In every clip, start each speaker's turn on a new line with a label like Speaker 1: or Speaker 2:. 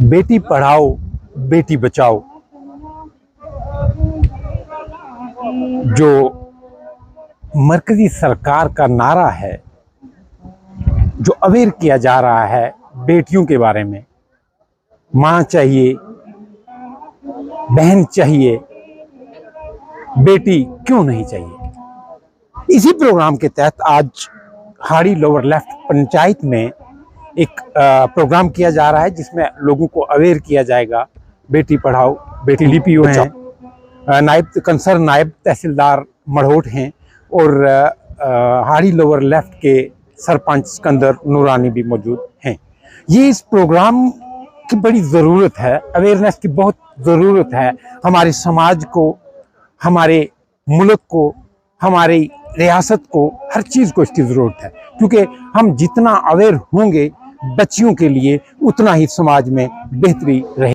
Speaker 1: बेटी पढ़ाओ बेटी बचाओ जो मरकजी सरकार का नारा है, जो अवेयर किया जा रहा है बेटियों के बारे में, माँ चाहिए, बहन चाहिए, बेटी क्यों नहीं चाहिए। इसी प्रोग्राम के तहत आज हाड़ी लोअर लेफ्ट पंचायत में एक प्रोग्राम किया जा रहा है जिसमें लोगों को अवेयर किया जाएगा। बेटी पढ़ाओ बेटी डीपीओ हैं, नायब तहसीलदार मढ़ोट हैं और हाड़ी लोअर लेफ्ट के सरपंच सिकंदर नूरानी भी मौजूद हैं। ये इस प्रोग्राम की बड़ी ज़रूरत है, अवेयरनेस की बहुत ज़रूरत है। हमारे समाज को, हमारे मुल्क को, हमारी रियासत को, हर चीज़ को इसकी ज़रूरत है, क्योंकि हम जितना अवेयर होंगे बच्चियों के लिए उतना ही समाज में बेहतरी रहे।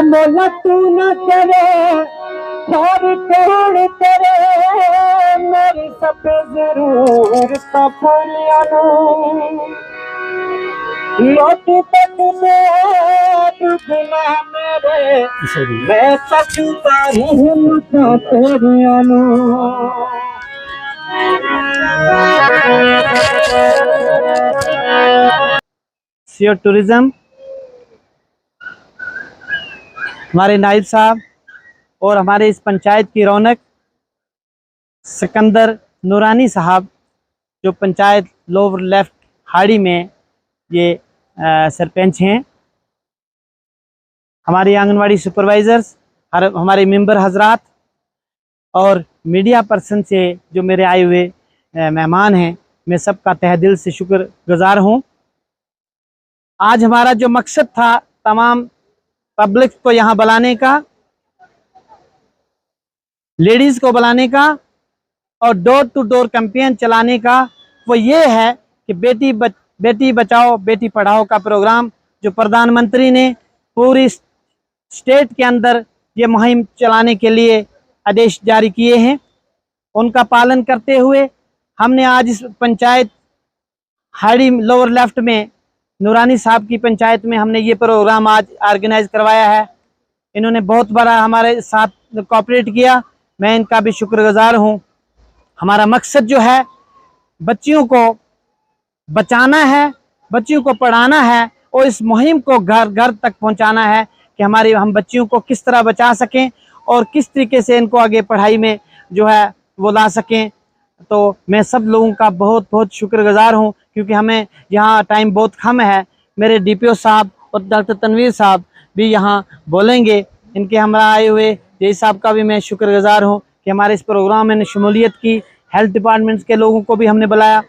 Speaker 2: मोला तू न करे और कौन करे, मेरी सब जरूरत पूरिया लौट तक दुगना मेरे, मैं सकता हिम्मत तेरिया सीओ टूरिज्म हमारे नायब साहब और हमारे इस पंचायत की रौनक सिकंदर नूरानी साहब, जो पंचायत लोअर लेफ्ट हाड़ी में ये सरपंच हैं। हमारे आंगनवाड़ी सुपरवाइज़र्स, हमारे मेंबर हजरात और मीडिया पर्सन से जो मेरे आए हुए मेहमान हैं, मैं सबका तहे दिल से शुक्रगुजार हूँ। आज हमारा जो मकसद था तमाम पब्लिक को यहाँ बुलाने का, लेडीज़ को बुलाने का और डोर टू डोर कैंपेन चलाने का, वो ये है कि बेटी बचाओ बेटी पढ़ाओ का प्रोग्राम जो प्रधानमंत्री ने पूरी स्टेट के अंदर ये मुहिम चलाने के लिए आदेश जारी किए हैं, उनका पालन करते हुए हमने आज इस पंचायत हाड़ी लोअर लेफ्ट में नूरानी साहब की पंचायत में हमने ये प्रोग्राम आज ऑर्गेनाइज करवाया है। इन्होंने बहुत बड़ा हमारे साथ कोऑपरेट किया, मैं इनका भी शुक्रगुजार हूँ। हमारा मकसद जो है बच्चियों को बचाना है, बच्चियों को पढ़ाना है और इस मुहिम को घर घर तक पहुँचाना है कि हम बच्चियों को किस तरह बचा सकें और किस तरीके से इनको आगे पढ़ाई में जो है वो ला सकें। तो मैं सब लोगों का बहुत बहुत शुक्रगुजार हूँ, क्योंकि हमें यहाँ टाइम बहुत कम है। मेरे डीपीओ साहब और डॉक्टर तनवीर साहब भी यहाँ बोलेंगे। इनके हमारा आए हुए जय साहब का भी मैं शुक्रगुजार हूँ कि हमारे इस प्रोग्राम में शमूलियत की। हेल्थ डिपार्टमेंट्स के लोगों को भी हमने बुलाया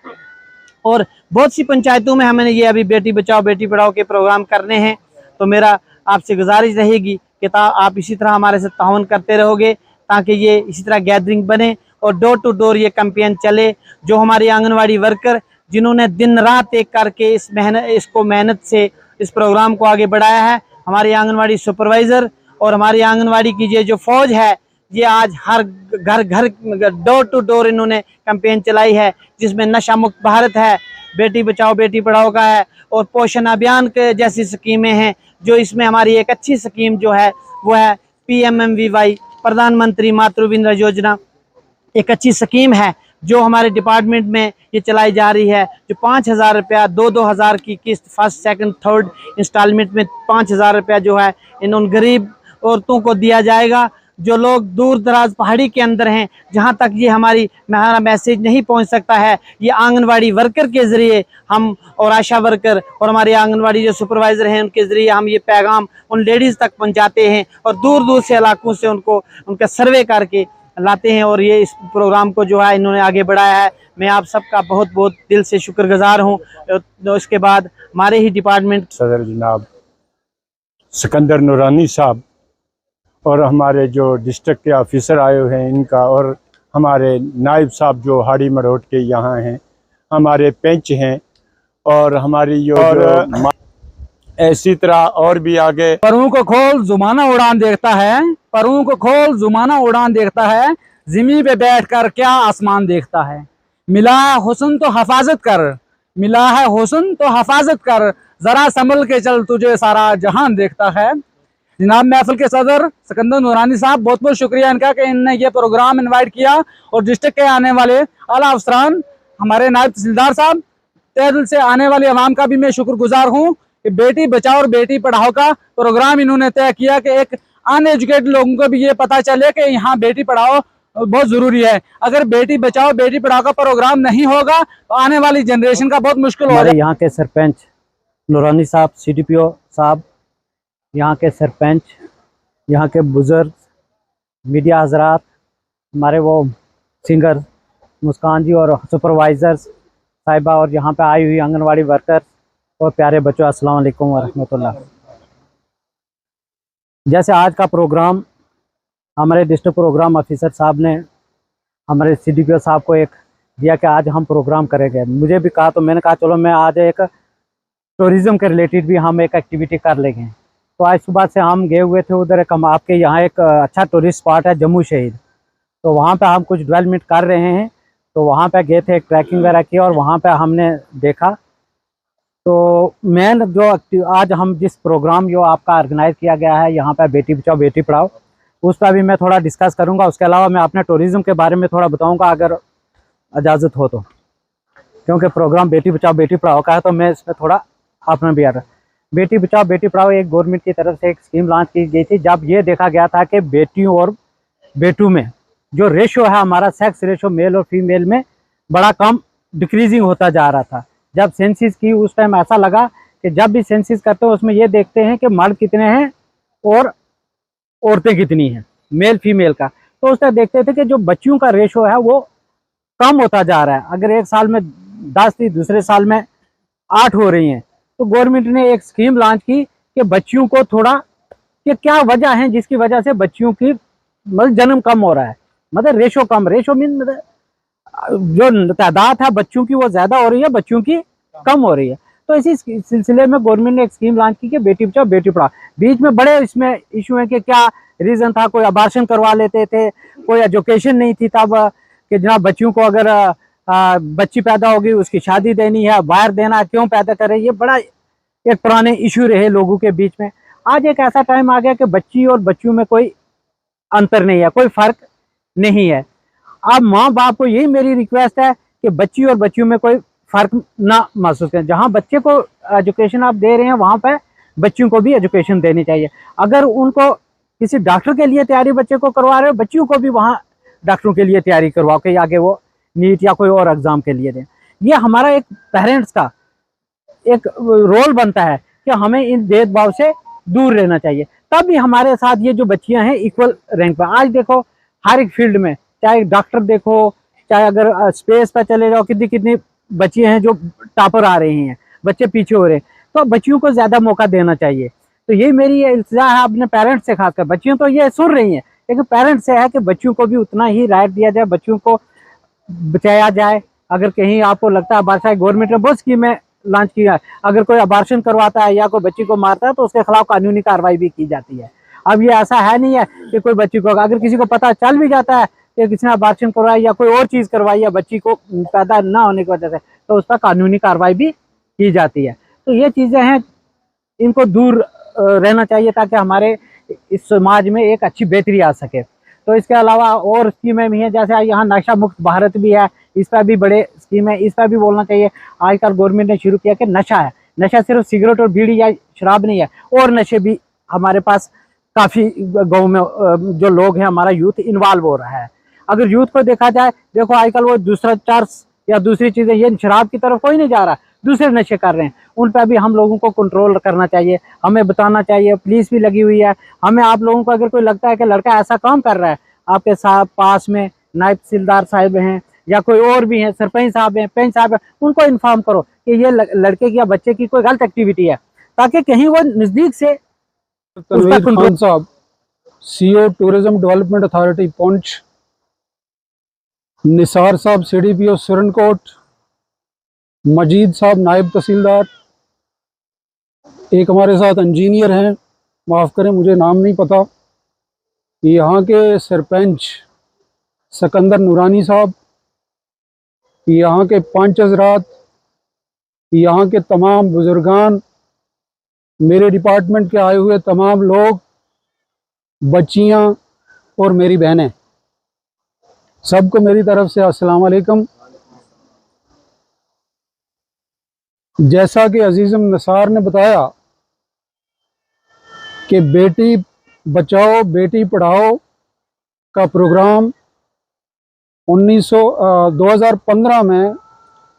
Speaker 2: और बहुत सी पंचायतों में हमने ये अभी बेटी बचाओ बेटी पढ़ाओ के प्रोग्राम करने हैं। तो मेरा आपसे गुजारिश रहेगी कि आप इसी तरह हमारे साथ ताउन करते रहोगे ताकि ये इसी तरह गैदरिंग बने और डोर टू डोर ये कैंपेन चले। जो हमारी आंगनवाड़ी वर्कर जिन्होंने दिन रात एक करके इसको मेहनत से इस प्रोग्राम को आगे बढ़ाया है, हमारी आंगनवाड़ी सुपरवाइज़र और हमारी आंगनवाड़ी की ये जो फौज है, ये आज हर घर घर डोर टू डोर इन्होंने कैंपेन चलाई है, जिसमें नशा मुक्त भारत है, बेटी बचाओ बेटी पढ़ाओ का है और पोषण अभियान के जैसी स्कीमें हैं। जो इसमें हमारी एक अच्छी स्कीम जो है वो है PMMVY, प्रधानमंत्री मातृ वंदना योजना, एक अच्छी स्कीम है जो हमारे डिपार्टमेंट में ये चलाई जा रही है। जो 5,000 रुपया 2,000 की किस्त फर्स्ट सेकंड थर्ड इंस्टॉलमेंट में 5,000 रुपया जो है इन गरीब औरतों को दिया जाएगा जो लोग दूर दराज पहाड़ी के अंदर हैं, जहां तक ये हमारा मैसेज नहीं पहुंच सकता है। ये आंगनवाड़ी वर्कर के ज़रिए हम और आशा वर्कर और हमारे आंगनवाड़ी जो सुपरवाइज़र हैं उनके ज़रिए हम ये पैगाम उन लेडीज़ तक पहुंचाते हैं और दूर दूर से इलाकों से उनका सर्वे करके लाते हैं और ये इस प्रोग्राम को जो है इन्होंने आगे बढ़ाया है। मैं आप सबका बहुत बहुत दिल से शुक्रगुजार हूँ। तो इसके बाद हमारे ही डिपार्टमेंट
Speaker 3: सदर जनाब सिकंदर नूरानी साहब और हमारे जो डिस्ट्रिक्ट के ऑफिसर आए हुए हैं इनका, और हमारे नायब साहब जो हाड़ी मरोट के यहाँ हैं, हमारे पेंच हैं, और हमारी जो ऐसी तरह और भी आगे।
Speaker 4: परों को खोल जुमाना उड़ान देखता है, परों को खोल जुमाना उड़ान देखता है, ज़मीं पे बैठ कर क्या आसमान देखता है। मिला है हुस्न तो हफाजत कर, मिला है हुस्न तो हफाजत कर, जरा संभल के चल तुझे सारा जहान देखता है। जनाब महफिल के सदर सिकंदर नूरानी साहब, बहुत बहुत शुक्रिया इनका कि इनने ये प्रोग्राम इनवाइट किया, और डिस्ट्रिक्ट के आने वाले आला अफसरान, हमारे नायब तहसीलदार साहब, तहे दिल से आने वाली आवाम का भी मैं शुक्रगुजार हूँ कि बेटी बचाओ और बेटी पढ़ाओ का प्रोग्राम इन्होंने तय किया कि एक अनएजुकेटेड लोगों को भी ये पता चले कि यहाँ बेटी पढ़ाओ बहुत जरूरी है। अगर बेटी बचाओ बेटी पढ़ाओ का प्रोग्राम नहीं होगा तो आने वाली जनरेशन का बहुत मुश्किल होगा।
Speaker 2: हमारे यहाँ के सरपंच नूरानी साहब, CDPO साहब, यहाँ के सरपंच, यहाँ के बुजुर्ग, मीडिया हजरात, हमारे वो सिंगर मुस्कान जी और सुपरवाइजर्स साहिबा, और यहाँ पे आई हुई आंगनवाड़ी वर्कर्स और प्यारे बच्चों, अस्सलाम वालेकुम व रहमतुल्लाह। जैसे आज का प्रोग्राम हमारे डिस्ट्रिक्ट प्रोग्राम ऑफिसर साहब ने हमारे CDPO साहब को एक दिया कि आज हम प्रोग्राम करेंगे, मुझे भी कहा, तो मैंने कहा चलो मैं आज एक टूरिज़्म के रिलेटेड भी हम एक एक्टिविटी कर लेंगे। तो आज सुबह से हम गए हुए थे उधर, हम आपके यहाँ एक अच्छा टूरिस्ट स्पॉट है जम्मू शहीद, तो वहाँ पे हम कुछ डेवलपमेंट कर रहे हैं, तो वहाँ पे गए थे, ट्रैकिंग वगैरह की, और वहाँ पे हमने देखा। तो मेन जो आज हम जिस प्रोग्राम जो आपका ऑर्गेनाइज किया गया है यहाँ पे बेटी बचाओ बेटी पढ़ाओ, उस पर भी मैं थोड़ा डिस्कस करूँगा। उसके अलावा मैं अपने टूरिज़्म के बारे में थोड़ा बताऊँगा अगर इजाज़त हो तो, क्योंकि प्रोग्राम बेटी बचाओ बेटी पढ़ाओ का है, तो मैं इसमें थोड़ा अपना भी आ रहा। बेटी बचाओ बेटी पढ़ाओ एक गवर्नमेंट की तरफ से एक स्कीम लॉन्च की गई थी, जब ये देखा गया था कि बेटियों और बेटों में जो रेशो है हमारा, सेक्स रेशो मेल और फीमेल में बड़ा कम डिक्रीजिंग होता जा रहा था। जब सेंसिस की उस टाइम ऐसा लगा कि जब भी सेंसिस करते हैं उसमें ये देखते हैं कि मर्द कितने हैं और औरतें कितनी हैं, मेल फीमेल का, तो उस टाइम देखते थे कि जो बच्चियों का रेशो है वो कम होता जा रहा है। अगर एक साल में 10 थी, दूसरे साल में 8 हो रही हैं। तो गवर्नमेंट ने एक स्कीम लॉन्च की कि बच्चियों को थोड़ा, कि क्या वजह है जिसकी वजह से बच्चियों की मतलब जन्म कम हो रहा है, मतलब रेशो कम, रेशो मीन मतलब जो तादाद है बच्चों की वो ज्यादा हो रही है, बच्चियों की कम हो रही है। तो इसी सिलसिले में गवर्नमेंट ने एक स्कीम लॉन्च की कि बेटी बचाओ बेटी पढ़ाओ। बीच में बड़े इसमें इशू है कि क्या रीजन था, कोई अबार्शन करवा लेते थे, कोई एजुकेशन नहीं थी तब, कि जनाब बच्चियों को अगर बच्ची पैदा होगी उसकी शादी देनी है, बाहर देना, क्यों पैदा करे, ये बड़ा एक पुराने इशू रहे लोगों के बीच में। आज एक ऐसा टाइम आ गया कि बच्ची और बच्चियों में कोई अंतर नहीं है, कोई फर्क नहीं है। अब माँ बाप को यही मेरी रिक्वेस्ट है कि बच्ची और बच्चियों में कोई फर्क ना महसूस करें। जहाँ बच्चे को एजुकेशन आप दे रहे हैं वहाँ पे बच्चियों को भी एजुकेशन देनी चाहिए। अगर उनको किसी डॉक्टर के लिए तैयारी बच्चे को करवा रहे हो, बच्चियों को भी वहाँ डॉक्टरों के लिए तैयारी करवाओ कि आगे वो नीट या कोई और एग्जाम के लिए दें। ये हमारा एक पेरेंट्स का एक रोल बनता है कि हमें इन भेदभाव से दूर रहना चाहिए, तभी हमारे साथ ये जो बच्चियां हैं इक्वल रैंक पर। आज देखो हर एक फील्ड में, चाहे डॉक्टर देखो, चाहे अगर स्पेस पर चले जाओ, कितनी कितनी बच्चियां हैं जो टॉपर आ रही हैं, बच्चे पीछे हो रहे हैं। तो बच्चियों को ज्यादा मौका देना चाहिए। तो ये मेरी इल्तिजा है अपने पेरेंट्स से, खासकर बच्चियों तो ये सुन रही हैं, लेकिन पेरेंट्स से है कि बच्चियों को भी उतना ही राइट दिया जाए, बच्चियों को बचाया जाए। अगर कहीं आपको लगता है बादशाह, गवर्नमेंट ने बहुत स्कीमें लॉन्च किया है, अगर कोई अबार्शन करवाता है या कोई बच्ची को मारता है तो उसके खिलाफ कानूनी कार्रवाई भी की जाती है। अब ये ऐसा है नहीं है कि कोई बच्ची को, अगर किसी को पता चल भी जाता है कि किसी ने अबार्शन करवाया या कोई और चीज़ करवाई है बच्ची को पैदा ना होने की वजह से, तो उस पर कानूनी कार्रवाई भी की जाती है। तो ये चीज़ें हैं, इनको दूर रहना चाहिए ताकि हमारे इस समाज में एक अच्छी बेहतरी आ सके। तो इसके अलावा और स्कीमें भी हैं, जैसे यहाँ नशा मुक्त भारत भी है, इस पर भी बड़े स्कीम है, इस पर भी बोलना चाहिए। आजकल गवर्नमेंट ने शुरू किया कि नशा है, नशा सिर्फ सिगरेट और बीड़ी या शराब नहीं है, और नशे भी हमारे पास काफ़ी गाँव में जो लोग हैं, हमारा यूथ इन्वॉल्व हो रहा है। अगर यूथ को देखा जाए, देखो आजकल वो दूसरा चर्स या दूसरी चीज़ें, ये शराब की तरफ कोई नहीं जा रहा, दूसरे नशे कर रहे हैं, उन पर भी हम लोगों को कंट्रोल करना चाहिए, हमें बताना चाहिए। पुलिस भी लगी हुई है, हमें आप लोगों को अगर कोई लगता है कि लड़का ऐसा काम कर रहा है, आपके साथ पास में नायब तहसीलदार साहब हैं या कोई और भी हैं, सरपंच साहब हैं, पंच साहब हैं, उनको इन्फॉर्म करो कि ये लड़के की या बच्चे की कोई गलत एक्टिविटी है, ताकि कहीं वो नज़दीक से
Speaker 5: तनवीर खान साहब, CO tourism development authority Poonch, Nisar साहब सीडीपीओ सुरनकोट, मजीद साहब नायब तहसीलदार, एक हमारे साथ इंजीनियर हैं, माफ़ करें मुझे नाम नहीं पता, यहाँ के सरपंच सिकंदर नूरानी साहब, यहाँ के पंच हजरात, यहाँ के तमाम बुजुर्गान, मेरे डिपार्टमेंट के आए हुए तमाम लोग, बच्चियाँ और मेरी बहनें, सबको मेरी तरफ से अस्सलाम वालेकुम। जैसा कि अजीज़म निसार ने बताया कि बेटी बचाओ बेटी पढ़ाओ का प्रोग्राम 2015 में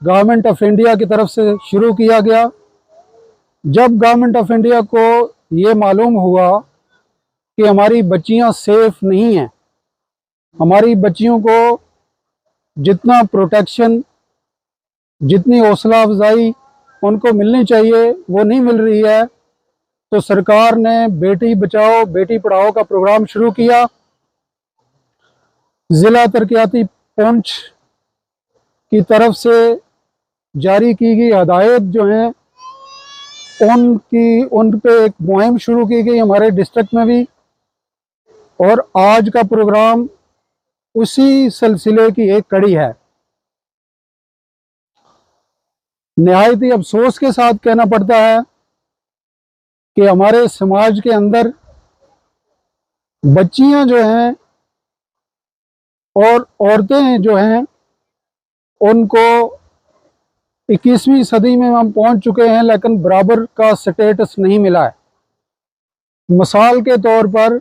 Speaker 5: गवर्नमेंट ऑफ इंडिया की तरफ से शुरू किया गया। जब गवर्नमेंट ऑफ इंडिया को ये मालूम हुआ कि हमारी बच्चियां सेफ नहीं हैं, हमारी बच्चियों को जितना प्रोटेक्शन, जितनी हौसला अफजाई उनको मिलनी चाहिए वो नहीं मिल रही है, तो सरकार ने बेटी बचाओ बेटी पढ़ाओ का प्रोग्राम शुरू किया। ज़िला तरक्याती पुंछ की तरफ से जारी की गई हदायत जो हैं उन पे एक मुहिम शुरू की गई हमारे डिस्ट्रिक्ट में भी, और आज का प्रोग्राम उसी सिलसिले की एक कड़ी है। निहायत ही अफसोस के साथ कहना पड़ता है कि हमारे समाज के अंदर बच्चियां जो हैं और औरतें जो हैं उनको 21वीं सदी में हम पहुंच चुके हैं, लेकिन बराबर का स्टेटस नहीं मिला है। मिसाल के तौर पर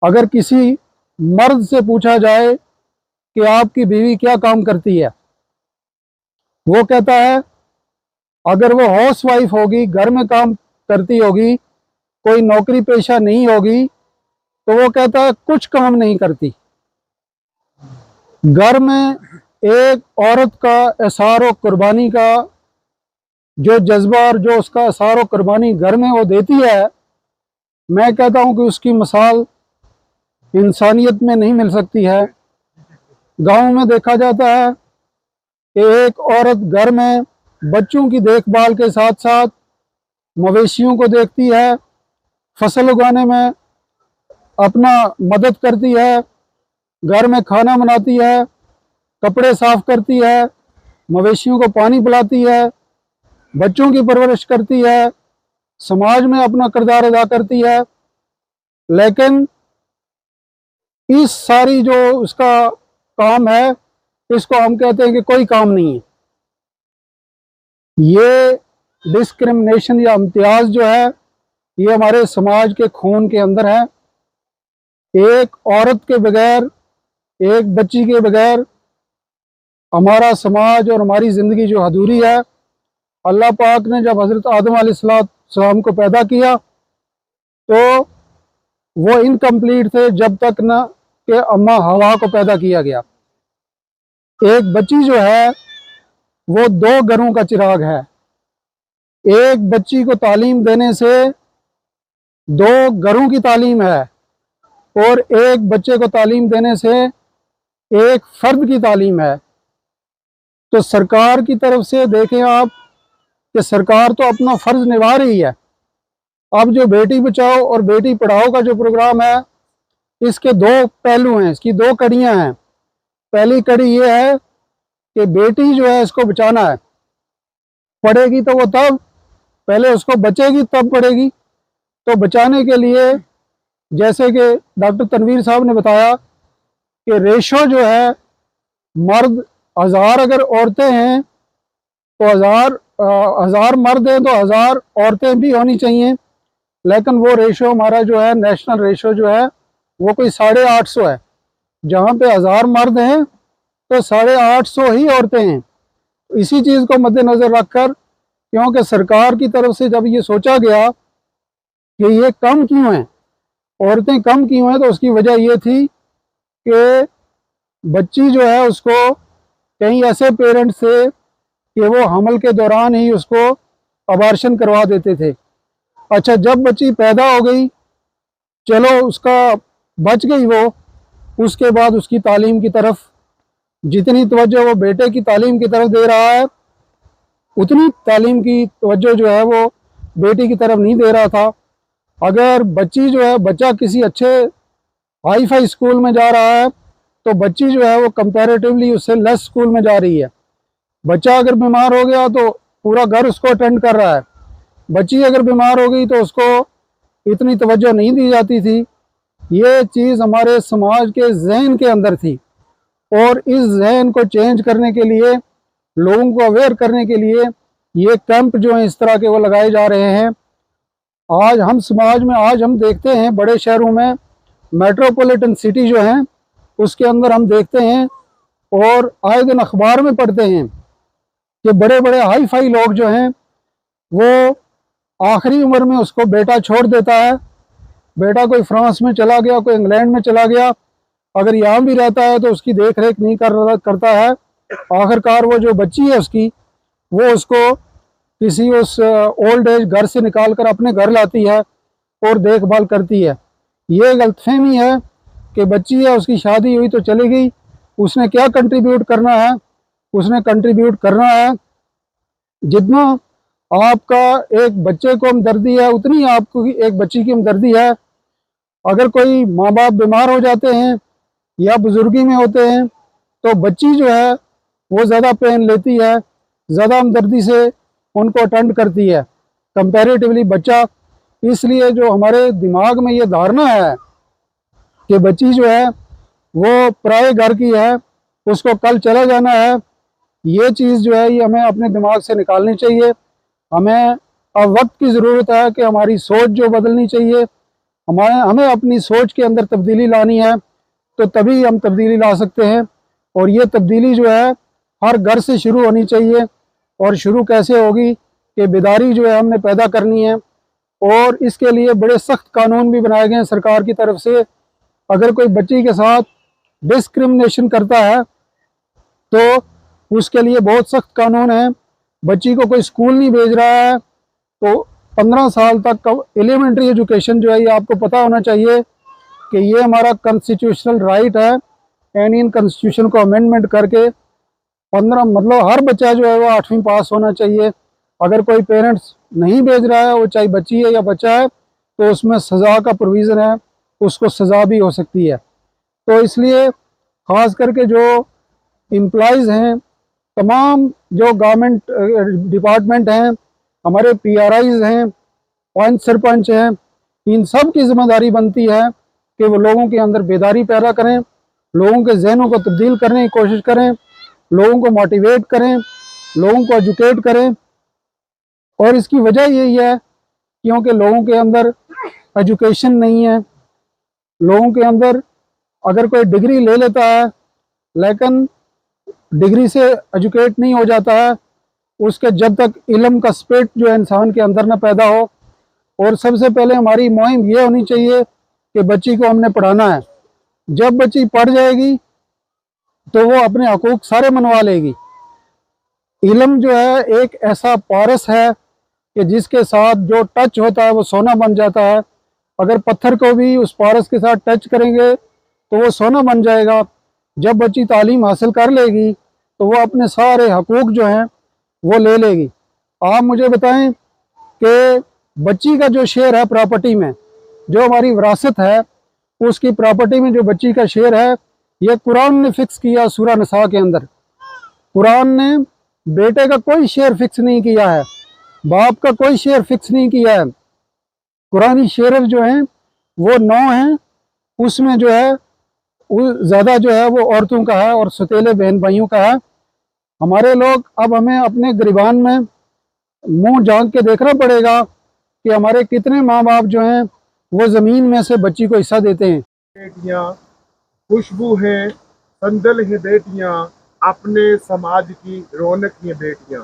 Speaker 5: अगर किसी मर्द से पूछा जाए कि आपकी बीवी क्या काम करती है, वो कहता है अगर वो हाउस वाइफ होगी, घर में काम करती होगी, कोई नौकरी पेशा नहीं होगी, तो वो कहता है कुछ काम नहीं करती। घर में एक औरत का एहसार व कुर्बानी का जो जज्बा और जो उसका एहसार व कुर्बानी घर में वो देती है, मैं कहता हूँ कि उसकी मिसाल इंसानियत में नहीं मिल सकती है। गांव में देखा जाता है कि एक औरत घर में बच्चों की देखभाल के साथ साथ मवेशियों को देखती है, फसल उगाने में अपना मदद करती है, घर में खाना बनाती है, कपड़े साफ करती है, मवेशियों को पानी पिलाती है, बच्चों की परवरिश करती है, समाज में अपना किरदार अदा करती है। लेकिन इस सारी जो उसका काम है, इसको हम कहते हैं कि कोई काम नहीं है। ये डिस्क्रिमिनेशन या इम्तियाज जो है ये हमारे समाज के खून के अंदर है। एक औरत के बगैर, एक बच्ची के बगैर हमारा समाज और हमारी ज़िंदगी जो अधूरी है। अल्लाह पाक ने जब हज़रत आदम अलैहिस्सलाम को पैदा किया तो वो इनकम्प्लीट थे जब तक न कि अम्मा हवा को पैदा किया गया। एक बच्ची जो है वो दो घरों का चिराग है। एक बच्ची को तालीम देने से दो घरों की तालीम है, और एक बच्चे को तालीम देने से एक फर्द की तालीम है। तो सरकार की तरफ से देखें आप कि सरकार तो अपना फर्ज निभा रही है। अब जो बेटी बचाओ और बेटी पढ़ाओ का जो प्रोग्राम है, इसके दो पहलू हैं, इसकी दो कड़ियां हैं। पहली कड़ी ये है कि बेटी जो है इसको बचाना है। पढ़ेगी तो वो तब, पहले उसको बचेगी तब पढ़ेगी। तो बचाने के लिए जैसे कि डॉक्टर तनवीर साहब ने बताया कि रेशो जो है, मर्द 1000 अगर औरतें हैं तो 1000 मर्द हैं तो 1000 औरतें भी होनी चाहिए। लेकिन वो रेशो हमारा जो है नेशनल रेशो जो है वो कोई 850 है। जहाँ पे 1000 मर्द हैं तो 850 ही औरतें हैं। इसी चीज़ को मद्देनज़र रखकर, क्योंकि सरकार की तरफ से जब ये सोचा गया कि ये कम क्यों हैं, औरतें कम क्यों हैं, तो उसकी वजह ये थी कि बच्ची जो है उसको कहीं ऐसे पेरेंट्स से कि वो हमल के दौरान ही उसको अबार्शन करवा देते थे। अच्छा, जब बच्ची पैदा हो गई, चलो उसका बच गई वो, उसके बाद उसकी तालीम की तरफ जितनी तवज्जो वो बेटे की तालीम की तरफ दे रहा है, उतनी तालीम की तवज्जो जो है वो बेटी की तरफ नहीं दे रहा था। अगर बच्ची जो है, बच्चा किसी अच्छे हाई फाई स्कूल में जा रहा है तो बच्ची जो है वो कंपैरेटिवली उससे लेस स्कूल में जा रही है। बच्चा अगर बीमार हो गया तो पूरा घर उसको अटेंड कर रहा है। बच्ची अगर बीमार हो गई तो उसको इतनी तवज्जो नहीं दी जाती थी। ये चीज़ हमारे समाज के जहन के अंदर थी, और इस जहन को चेंज करने के लिए, लोगों को अवेयर करने के लिए ये कैंप जो है इस तरह के वो लगाए जा रहे हैं। आज हम समाज में, आज हम देखते हैं बड़े शहरों में, मेट्रोपॉलिटन सिटी जो है उसके अंदर हम देखते हैं और आए दिन अखबार में पढ़ते हैं कि बड़े बड़े हाई फाई लोग जो हैं वो आखिरी उम्र में उसको बेटा छोड़ देता है। बेटा कोई फ्रांस में चला गया, कोई इंग्लैंड में चला गया, अगर यहाँ भी रहता है तो उसकी देख रेख नहीं करता है। आखिरकार वो जो बच्ची है उसकी, वो उसको किसी उस ओल्ड एज घर से निकाल कर अपने घर लाती है और देखभाल करती है। ये गलतफहमी है कि बच्ची है, उसकी शादी हुई तो चली गई, उसने क्या कंट्रीब्यूट करना है? उसने कंट्रीब्यूट करना है जितना आपका एक बच्चे को हमदर्दी है उतनी आपको एक बच्ची की हमदर्दी है। अगर कोई माँ बाप बीमार हो जाते हैं या बुजुर्गी में होते हैं तो बच्ची जो है वो ज़्यादा पेन लेती है, ज़्यादा हमदर्दी से उनको अटेंड करती है कंपैरेटिवली बच्चा। इसलिए जो हमारे दिमाग में ये धारणा है कि बच्ची जो है वो पराए घर की है, उसको कल चला जाना है, ये चीज़ जो है ये हमें अपने दिमाग से निकालनी चाहिए। हमें अब वक्त की ज़रूरत है कि हमारी सोच जो बदलनी चाहिए, हमें अपनी सोच के अंदर तब्दीली लानी है, तो तभी हम तब्दीली ला सकते हैं। और ये तब्दीली जो है हर घर से शुरू होनी चाहिए। और शुरू कैसे होगी कि बेदारी जो है हमने पैदा करनी है, और इसके लिए बड़े सख्त कानून भी बनाए गए हैं सरकार की तरफ से। अगर कोई बच्ची के साथ डिस्क्रिमिनेशन करता है तो उसके लिए बहुत सख्त कानून है। बच्ची को कोई स्कूल नहीं भेज रहा है तो 15 साल तक का एलिमेंट्री एजुकेशन जो है ये आपको पता होना चाहिए कि ये हमारा कॉन्स्टिट्यूशनल राइट है। इंडियन कॉन्स्टिट्यूशन को अमेंडमेंट करके 15 मतलब हर बच्चा जो है वो 8वीं पास होना चाहिए। अगर कोई पेरेंट्स नहीं भेज रहा है, वो चाहे बच्ची है या बच्चा है, तो उसमें सज़ा का प्रोविज़न है, उसको सज़ा भी हो सकती है। तो इसलिए ख़ास करके जो एम्प्लॉइज़ हैं, तमाम जो गवर्नमेंट डिपार्टमेंट हैं, हमारे PRIs हैं, पंच सरपंच हैं, इन सब की जिम्मेदारी बनती है कि वो लोगों के अंदर बेदारी पैदा करें, लोगों के जहनों को तब्दील करने की कोशिश करें, लोगों को मोटिवेट करें, लोगों को एजुकेट करें। और इसकी वजह यही है क्योंकि लोगों के अंदर एजुकेशन नहीं है। लोगों के अंदर अगर कोई डिग्री ले लेता है लेकिन डिग्री से एजुकेट नहीं हो जाता है, उसके जब तक इल्म का स्पिरिट जो है इंसान के अंदर ना पैदा हो। और सबसे पहले हमारी मुहिम ये होनी चाहिए कि बच्ची को हमने पढ़ाना है। जब बच्ची पढ़ जाएगी तो वो अपने हकूक सारे मनवा लेगी। इल्म जो है एक ऐसा पारस है कि जिसके साथ जो टच होता है वो सोना बन जाता है। अगर पत्थर को भी उस पारस के साथ टच करेंगे तो वो सोना बन जाएगा। जब बच्ची तालीम हासिल कर लेगी तो वो अपने सारे हकूक जो हैं वो ले लेगी। आप मुझे बताएं कि बच्ची का जो शेयर है प्रॉपर्टी में, जो हमारी विरासत है, उसकी प्रॉपर्टी में जो बच्ची का शेयर है ये कुरान ने फिक्स किया। सूरह निसा के अंदर कुरान ने बेटे का कोई शेयर फिक्स नहीं किया है, बाप का कोई शेयर फिक्स नहीं किया है। कुरानी शेयर जो हैं वो 9 हैं, उसमें जो है ज़्यादा जो है वो औरतों का है और सतीले बहन भाइयों का है। हमारे लोग, अब हमें अपने गिरबान में मुंह झांक के देखना पड़ेगा कि हमारे कितने माँ बाप जो हैं वो ज़मीन में से बच्ची को हिस्सा देते हैं।
Speaker 6: बेटियां खुशबू हैं, संदल हैं बेटियां, अपने समाज की रौनक हैं बेटियां।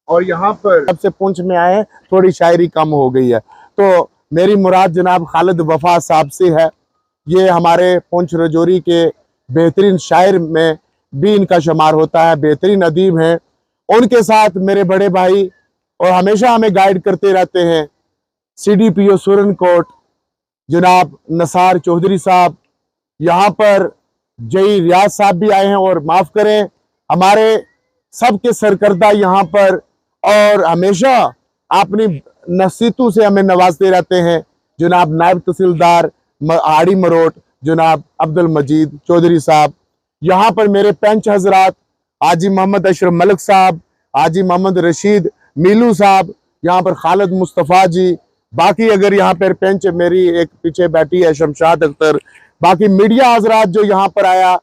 Speaker 6: और यहाँ पर जब से पुंछ में आए थोड़ी शायरी कम हो गई है, तो मेरी मुराद जनाब खालिद वफा साहब से है। ये हमारे पुंछ रजौरी के बेहतरीन शायर में भी इनका शुमार होता है, बेहतरीन अदीब हैं। उनके साथ मेरे बड़े भाई और हमेशा हमें गाइड करते रहते हैं CDPO सुरनकोट जनाब नसार चौधरी साहब, यहाँ पर जई रियाज साहब भी आए हैं, और माफ करें हमारे सबके सरकर्दा यहाँ पर, और हमेशा अपनी नसीहतों से हमें नवाजते रहते हैं जनाब नायब तहसीलदार हाड़ी मरोट जनाब अब्दुल मजीद चौधरी साहब। यहाँ पर मेरे पंच हजरात हाजी मोहम्मद अशरफ मलिक साहब, हाजी मोहम्मद रशीद मीलू साहब, यहाँ पर खालिद मुस्तफ़ा जी, बाकी अगर यहाँ पर पंच मेरी एक पीछे बैठी है शमशाद अख्तर, बाकी मीडिया हजरात जो यहाँ पर आया,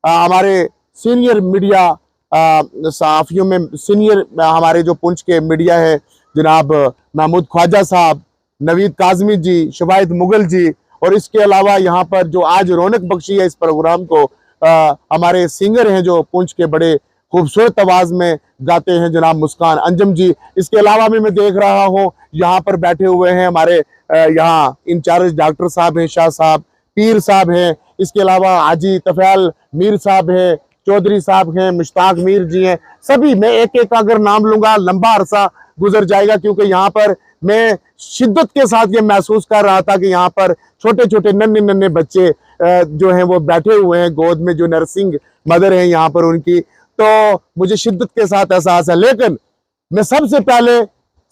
Speaker 6: हमारे सीनियर मीडिया सहाफ़ियों में सीनियर हमारे जो पुंछ के मीडिया है जनाब महमूद ख्वाजा साहब, नवीद काजमी जी, शवाहिद मुगल जी, और इसके अलावा यहाँ पर जो आज रौनक बख्शी है इस प्रोग्राम को, हमारे सिंगर हैं जो पुंछ के बड़े खूबसूरत आवाज में गाते हैं जनाब मुस्कान अंजम जी। इसके अलावा भी मैं देख रहा हूँ यहाँ पर बैठे हुए हैं हमारे यहाँ इंचार्ज डॉक्टर साहब हैं, शाह साहब, पीर साहब हैं, इसके अलावा हाजी तफैल मीर साहब हैं, चौधरी साहब हैं, मुश्ताक मीर जी हैं। सभी मैं एक एक अगर नाम लूंगा लंबा अरसा गुजर जाएगा, क्योंकि यहाँ पर मैं शिद्दत के साथ ये महसूस कर रहा था कि यहाँ पर छोटे छोटे नन्हे नन्हे बच्चे जो हैं वो बैठे हुए हैं गोद में, जो नर्सिंग मदर हैं यहाँ पर उनकी, तो मुझे शिद्दत के साथ एहसास है। लेकिन मैं सबसे पहले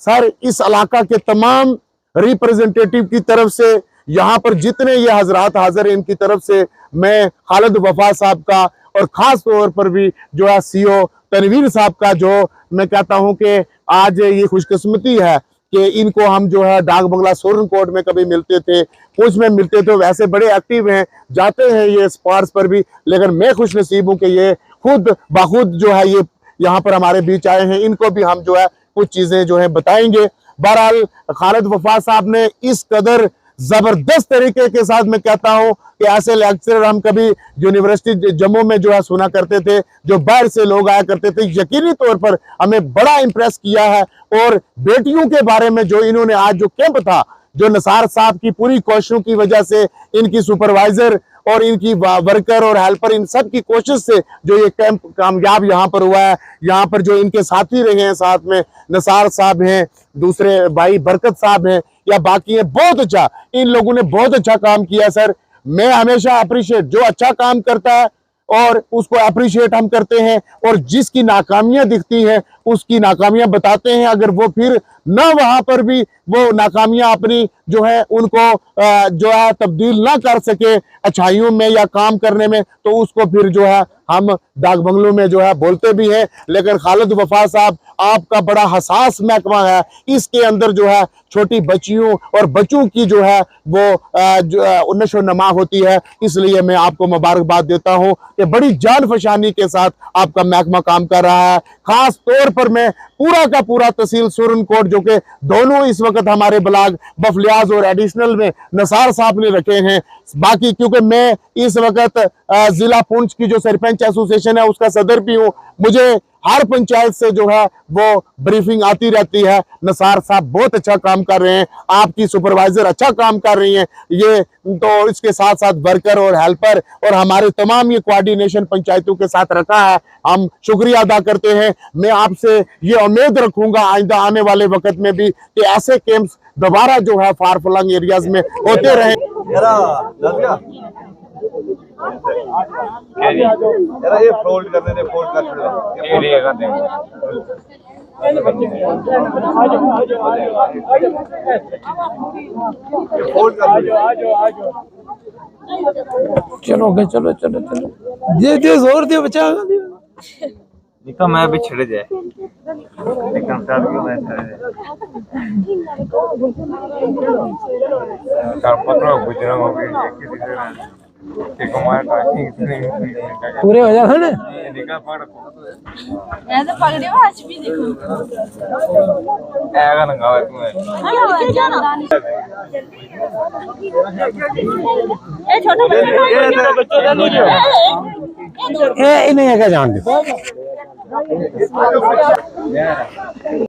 Speaker 6: सर इस इलाका के तमाम रिप्रेजेंटेटिव की तरफ से, यहाँ पर जितने ये हजरात हाजिर हैं इनकी तरफ से मैं खालिद वफा साहब का और खास तौर पर भी जो है CO तनवीर साहब का, जो मैं कहता हूं कि आज ये खुशकिस्मती है कि इनको हम जो है डाक बंगला सुरनकोट में कभी मिलते थे, कुछ में मिलते थे, वैसे बड़े एक्टिव हैं, जाते हैं ये स्पॉट्स पर भी, लेकिन मैं खुश नसीब हूँ कि ये खुद बाखुद जो है ये यहाँ पर हमारे बीच आए हैं। इनको भी हम जो है कुछ चीजें जो है बताएंगे। बहरहाल खालिद वफा साहब ने इस कदर जबरदस्त तरीके के साथ, मैं कहता हूं कि ऐसे लेक्चरर हम कभी यूनिवर्सिटी जम्मू में जो है सुना करते थे, जो बाहर से लोग आया करते थे, यकीनी तौर पर हमें बड़ा इंप्रेस किया है। और बेटियों के बारे में जो इन्होंने आज जो कैंप था, जो नसार साहब की पूरी कोशिशों की वजह से, इनकी सुपरवाइजर और इनकी वर्कर और हेल्पर, इन सब की कोशिश से जो ये कैंप कामयाब यहाँ पर हुआ है। यहाँ पर जो इनके साथी रहे हैं, साथ में नसार साहब हैं, दूसरे भाई बरकत साहब हैं या बाकी हैं, बहुत अच्छा, इन लोगों ने बहुत अच्छा काम किया सर। मैं हमेशा अप्रिशिएट, जो अच्छा काम करता है और उसको अप्रिशिएट हम करते हैं, और जिसकी नाकामियां दिखती हैं उसकी नाकामियां बताते हैं। अगर वो फिर ना वहां पर भी वो नाकामियां अपनी जो है उनको जो है तब्दील ना कर सके अच्छाइयों में या काम करने में, तो उसको फिर जो है हम डाक बंगलों में जो है बोलते भी हैं। लेकिन खालिद वफा साहब, आपका बड़ा हसास महकमा है, इसके अंदर जो है छोटी बच्चियों और बच्चों की जो है वो नशो नमा होती है। इसलिए मैं आपको मुबारकबाद देता हूं कि बड़ी जान फशानी के साथ आपका महकमा काम कर रहा है। खास तौर पर मैं पूरा का पूरा तहसील सुरनकोट, जो कि दोनों इस वक्त हमारे ब्लॉक बफलियाज और एडिशनल में नसार साहब ने रखे हैं, बाकी क्योंकि मैं इस वक्त जिला पुंछ की जो सरपंच एसोसिएशन है उसका सदर भी हूँ, मुझे हर पंचायत से जो है वो ब्रीफिंग आती रहती है। नसार साहब बहुत अच्छा काम कर रहे हैं, आपकी सुपरवाइजर अच्छा काम कर रही हैं, ये तो इसके साथ साथ वर्कर और हेल्पर और हमारे तमाम ये कोऑर्डिनेशन पंचायतों के साथ रखा है, हम शुक्रिया अदा करते हैं। मैं आपसे ये उम्मीद रखूंगा आइंदा आने वाले वक्त में भी कि ऐसे कैंप्स दोबारा जो है फार फ्लंग एरियाज में होते रहे।
Speaker 7: ये फोल्ड करने दे, फोल्ड कर ये रहेगा देंगे। फोल्ड कर
Speaker 4: चलो गए, चलो चलो चलो, दे जोर दे बचा
Speaker 7: निका मैं भी छिड़ जाए, लेकिन साथ में मैं छिड़ जाए कर पत्रों गुजरा हो गई किसी से
Speaker 4: पूरे हो जाते ना।
Speaker 8: मैं तो पगड़ी में आज भी देखूं।
Speaker 7: ऐसा ना गावा तुम्हें।
Speaker 8: ये छोटा बच्चा
Speaker 1: इन्हें क्या जान दे।